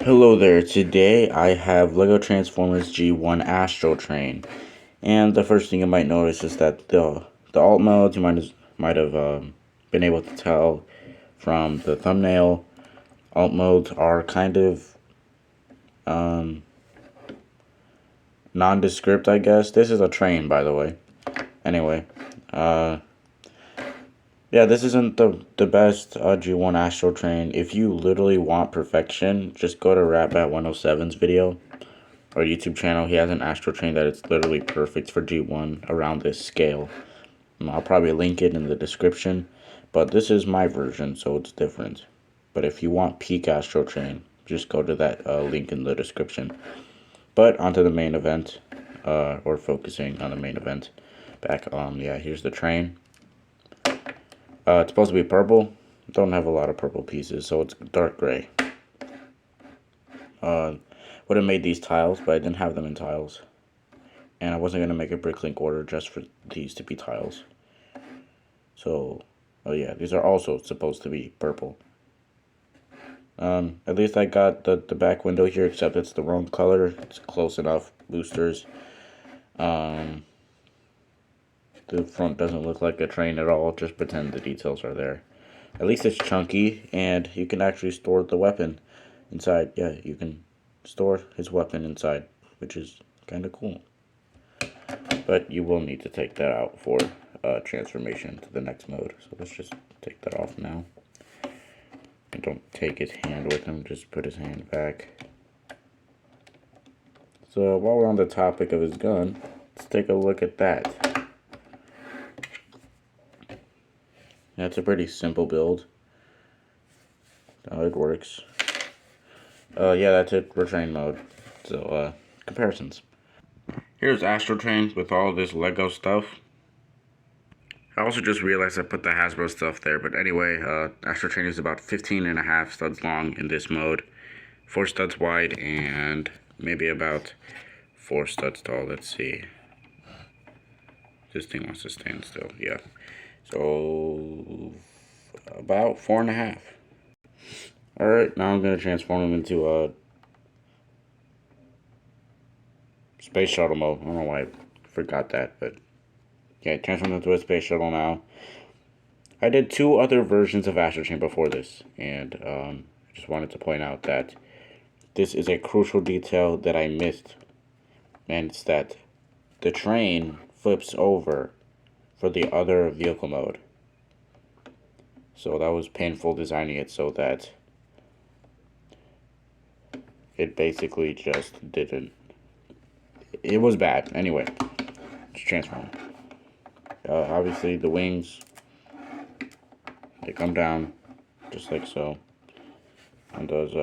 Hello there. Today I have Lego Transformers G1 Astrotrain, and the first thing you might notice is that the alt modes you might have been able to tell from the thumbnail. Alt modes are kind of um, nondescript, I guess. This is a train, by the way. Anyway, uh, yeah, this isn't the best G1 Astrotrain. If you literally want perfection, just go to Ratbat107's video or YouTube channel. He has an Astrotrain that is literally perfect for G1 around this scale. I'll probably link it in the description, but this is my version, so it's different. But if you want peak Astrotrain, just go to that link in the description. But onto the main event, or focusing on the main event. Yeah, here's the train. It's supposed to be purple. Don't have a lot of purple pieces, so it's dark gray. Would have made these tiles, but I didn't have them in tiles. And I wasn't going to make a bricklink order just for these to be tiles. So, oh yeah, these are also supposed to be purple. At least I got the back window here, except it's the wrong color. It's close enough. Boosters. The front doesn't look like a train at all. Just pretend the details are there. At least it's chunky, and you can actually store the weapon inside. Yeah, you can store his weapon inside, which is kind of cool. But you will need to take that out for transformation to the next mode. So let's just take that off now. And don't take his hand with him, just put his hand back. So while we're on the topic of his gun, let's take a look at that. That's a pretty simple build. It works. Yeah, that's it for train mode. So, comparisons. Here's Astrotrain with all this Lego stuff. I also just realized I put the Hasbro stuff there, but anyway, Astrotrain is about 15.5 studs long in this mode, 4 studs wide, and maybe about 4 studs tall. Let's see. This thing wants to stand still. Yeah. So, about 4.5. Alright, now I'm going to transform him into a space shuttle mode. I don't know why I forgot that, but yeah, transform into a space shuttle now. I did 2 other versions of Astrotrain before this, and I just wanted to point out that this is a crucial detail that I missed, and it's that the train flips over for the other vehicle mode. So that was painful designing it so that it basically just didn't. It was bad. Anyway, let's transform. Obviously, the wings, they come down just like so. And those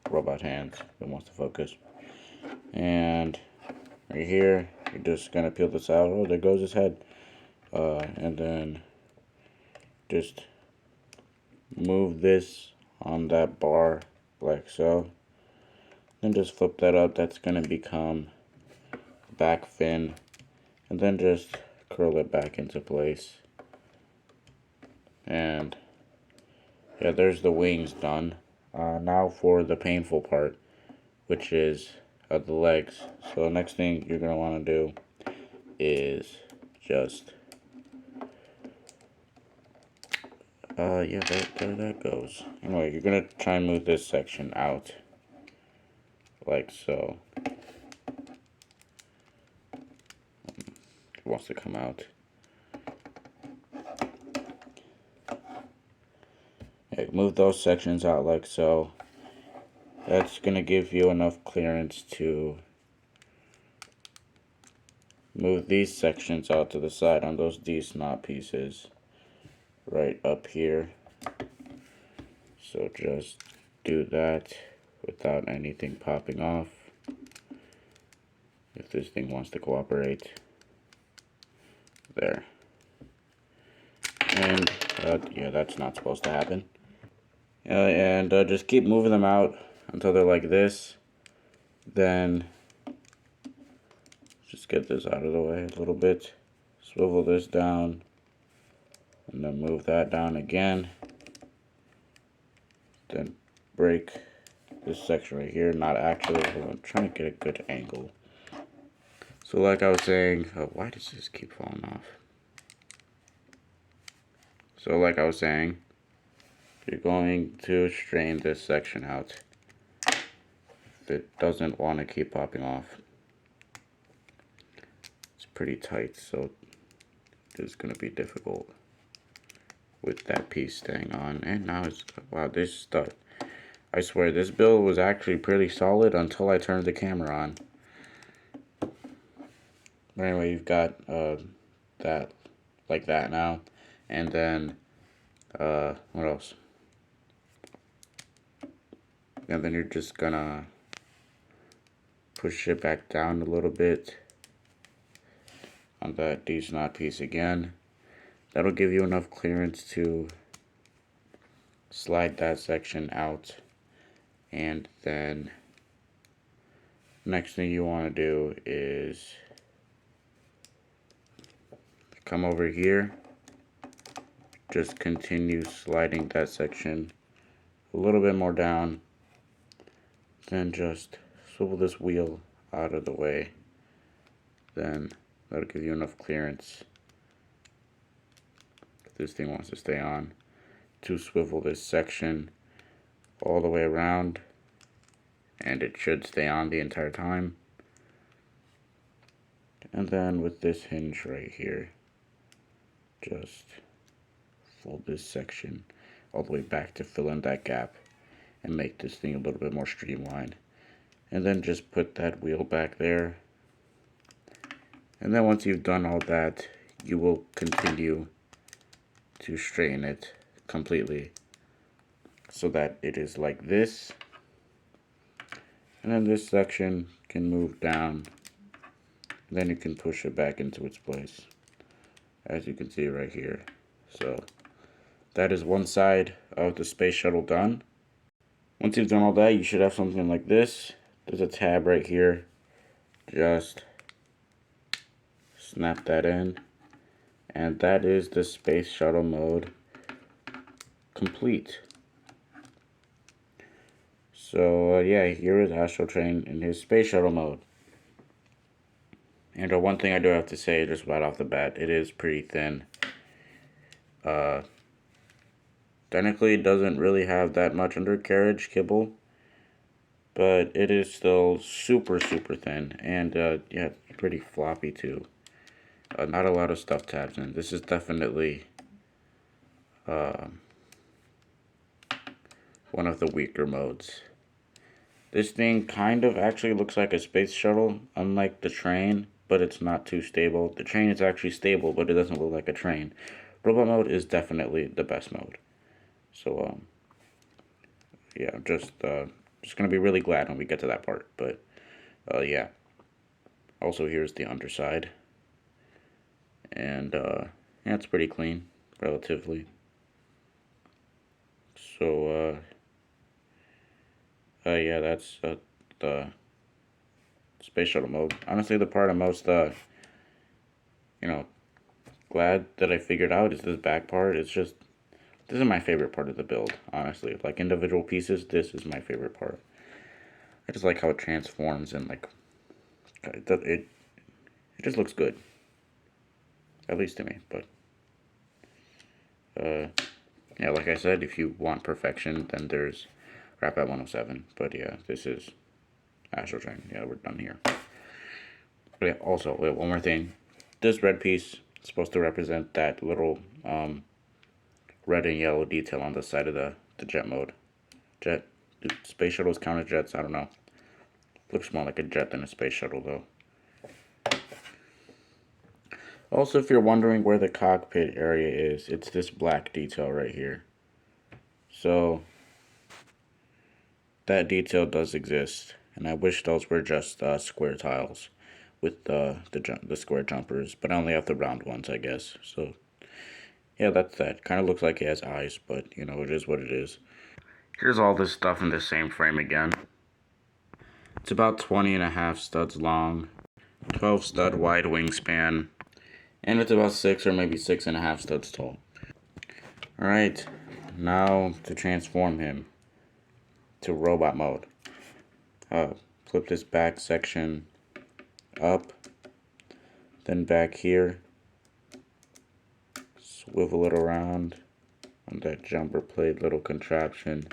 robot hands that wants to focus. And right here, you're just gonna peel this out. Oh, there goes his head. And then just move this on that bar like so. Then just flip that up. That's gonna become back fin. And then just curl it back into place. And yeah, there's the wings done. Now for the painful part, which is the legs. So the next thing you're gonna want to do is just yeah, there that goes. Anyway, you're gonna try and move this section out like so. It wants to come out. Yeah, move those sections out like so. That's gonna give you enough clearance to move these sections out to the side on those D-snot pieces right up here. So just do that without anything popping off. If this thing wants to cooperate. There. And yeah, that's not supposed to happen. And just keep moving them out until they're like this. Then just get this out of the way a little bit. Swivel this down. And then move that down again. Then break this section right here. Not actually. I'm trying to get a good angle. So like I was saying, why does this keep falling off? So like I was saying, you're going to strain this section out if it doesn't want to keep popping off. It's pretty tight, so it's going to be difficult with that piece staying on. And now it's, wow, this stuff. I swear, this build was actually pretty solid until I turned the camera on. But anyway, you've got that like that now. And then, what else? And then you're just gonna push it back down a little bit on that D-snot piece again. That'll give you enough clearance to slide that section out. And then next thing you want to do is come over here, just continue sliding that section a little bit more down, then just swivel this wheel out of the way. Then that'll give you enough clearance, if this thing wants to stay on, to swivel this section all the way around, and it should stay on the entire time. And then with this hinge right here, just fold this section all the way back to fill in that gap and make this thing a little bit more streamlined. And then just put that wheel back there. And then once you've done all that, you will continue to straighten it completely so that it is like this. And then this section can move down. And then you can push it back into its place, as you can see right here. So that is one side of the space shuttle done. Once you've done all that, you should have something like this. There's a tab right here. Just snap that in. And that is the space shuttle mode complete. So yeah, here is Astrotrain in his space shuttle mode. And one thing I do have to say just right off the bat, it is pretty thin. Technically, it doesn't really have that much undercarriage kibble, but it is still super thin, and yeah, pretty floppy too. Not a lot of stuff tabs in. This is definitely one of the weaker modes. This thing kind of actually looks like a space shuttle, unlike the train, but it's not too stable. The train is actually stable, but it doesn't look like a train. Robot mode is definitely the best mode. So yeah, I'm just gonna be really glad when we get to that part. But yeah. Also, here's the underside, and yeah, it's pretty clean, relatively. So yeah, that's the space shuttle mode. Honestly, the part I'm most you know, glad that I figured out is this back part. It's just, this is my favorite part of the build, honestly. Like individual pieces, this is my favorite part. I just like how it transforms, and like it just looks good, at least to me. But yeah, like I said, if you want perfection, then there's Rap at 107. But yeah, this is Astrotrain. Yeah, we're done here. But yeah, also, wait, one more thing. This red piece is supposed to represent that little red and yellow detail on the side of the jet mode. Jet. Do space shuttles count as jets? I don't know. Looks more like a jet than a space shuttle, though. Also, if you're wondering where the cockpit area is, it's this black detail right here. So that detail does exist, and I wish those were just square tiles with the square jumpers, but I only have the round ones, I guess. So yeah, that's that. Kind of looks like it has eyes, but you know, it is what it is. Here's all this stuff in the same frame again. It's about 20.5 studs long, 12 stud wide wingspan, and it's about 6 or maybe 6.5 studs tall. Alright, now to transform him. to robot mode. Flip this back section up, then back here, swivel it around on that jumper plate little contraption,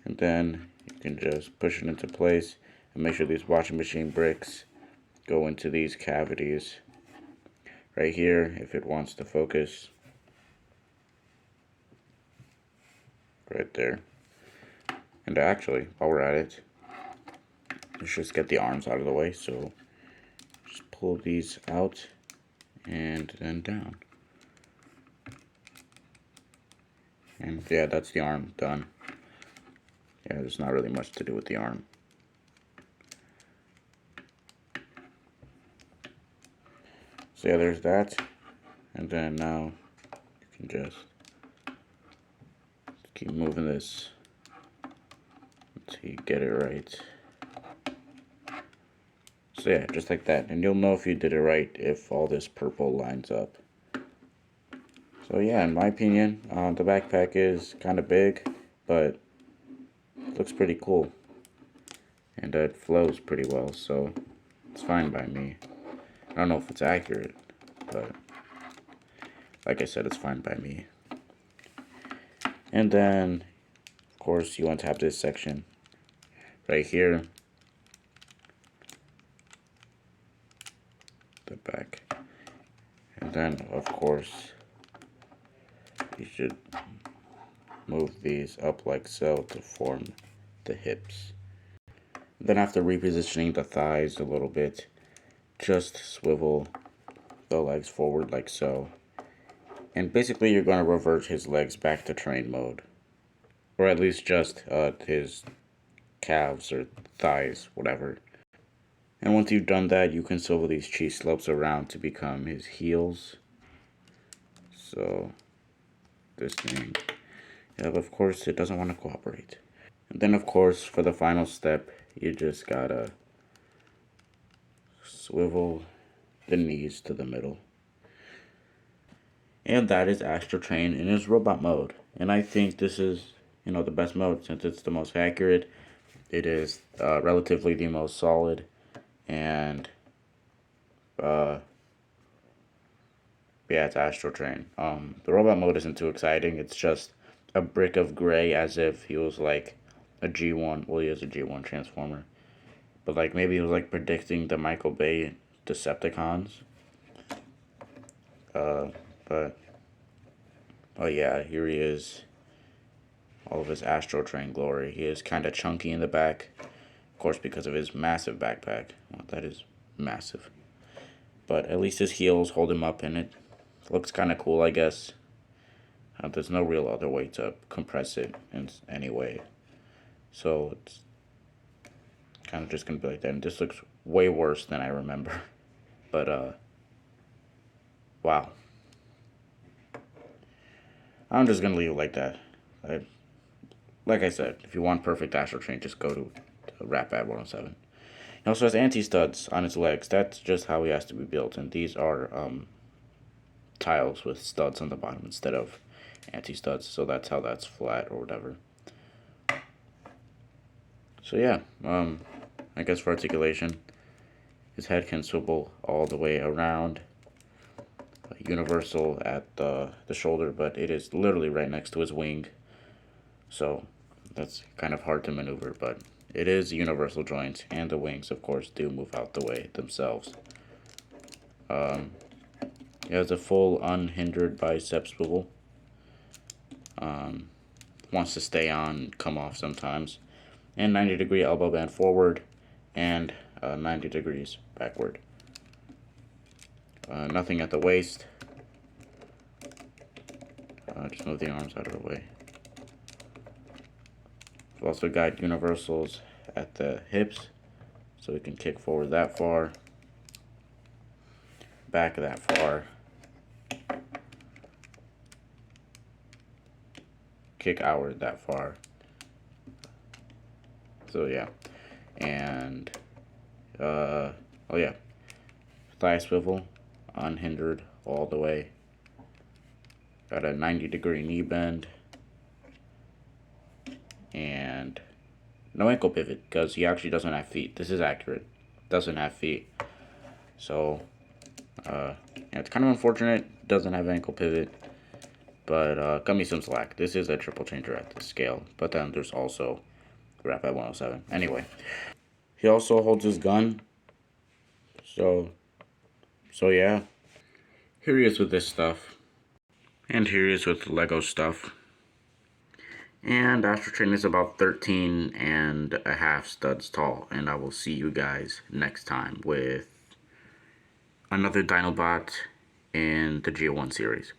and then you can just push it into place and make sure these washing machine bricks go into these cavities right here if it wants to focus. Right there. And actually, while we're at it, let's just get the arms out of the way. So just pull these out and then down. And yeah, that's the arm done. Yeah, there's not really much to do with the arm. So yeah, there's that. And then now you can just keep moving this until you get it right. So yeah, just like that. And you'll know if you did it right if all this purple lines up. So yeah, in my opinion, the backpack is kind of big, but it looks pretty cool. And it flows pretty well, so it's fine by me. I don't know if it's accurate, but like I said, it's fine by me. And then, of course, you want to have this section right here. The back. And then, of course, you should move these up like so to form the hips. Then after repositioning the thighs a little bit, just swivel the legs forward like so. And basically you're going to revert his legs back to train mode. Or at least just his calves or thighs, whatever. And once you've done that, you can swivel these cheese slopes around to become his heels. So this thing, yeah, but of course it doesn't want to cooperate. And then of course for the final step, you just gotta swivel the knees to the middle. And that is Astrotrain in his robot mode. And I think this is, the best mode since it's the most accurate. It is relatively the most solid. And yeah, it's Astrotrain. The robot mode isn't too exciting. It's just a brick of gray as if he was like a G1. Well, he is a G1 Transformer. But like maybe he was like predicting the Michael Bay Decepticons. But oh yeah, here he is. All of his Astrotrain glory. He is kind of chunky in the back. Of course, because of his massive backpack. Well, that is massive. But at least his heels hold him up in it. Looks kind of cool, I guess. There's no real other way to compress it in any way. So it's kind of just going to be like that. And this looks way worse than I remember. But, wow. I'm just going to leave it like that. Like I said, if you want perfect Astrotrain, just go to Ratbat 107. He also has anti-studs on his legs. That's just how he has to be built. And these are tiles with studs on the bottom instead of anti-studs. So that's how that's flat or whatever. So yeah, I guess for articulation, his head can swivel all the way around. Universal at the shoulder, but it is literally right next to his wing. So that's kind of hard to maneuver, but it is universal joints, and the wings, of course, do move out the way themselves. He has a full unhindered bicep swivel. Wants to stay on, come off sometimes. And 90-degree elbow band forward, and 90 degrees backward. Nothing at the waist. Just move the arms out of the way. We've also got universals at the hips, so we can kick forward that far, back that far, kick outward that far. So yeah, and oh yeah, thigh swivel, unhindered all the way. Got a 90-degree knee bend. and no ankle pivot because he actually doesn't have feet. This is accurate. Doesn't have feet. So, yeah, it's kind of unfortunate. Doesn't have ankle pivot. But cut me some slack. This is a triple changer at this scale. But then there's also wrap at 107. Anyway, he also holds his gun. So yeah. Here he is with this stuff. And here he is with Lego stuff. And Astrotrain is about 13 and a half studs tall. And I will see you guys next time with another Dinobot in the G1 series.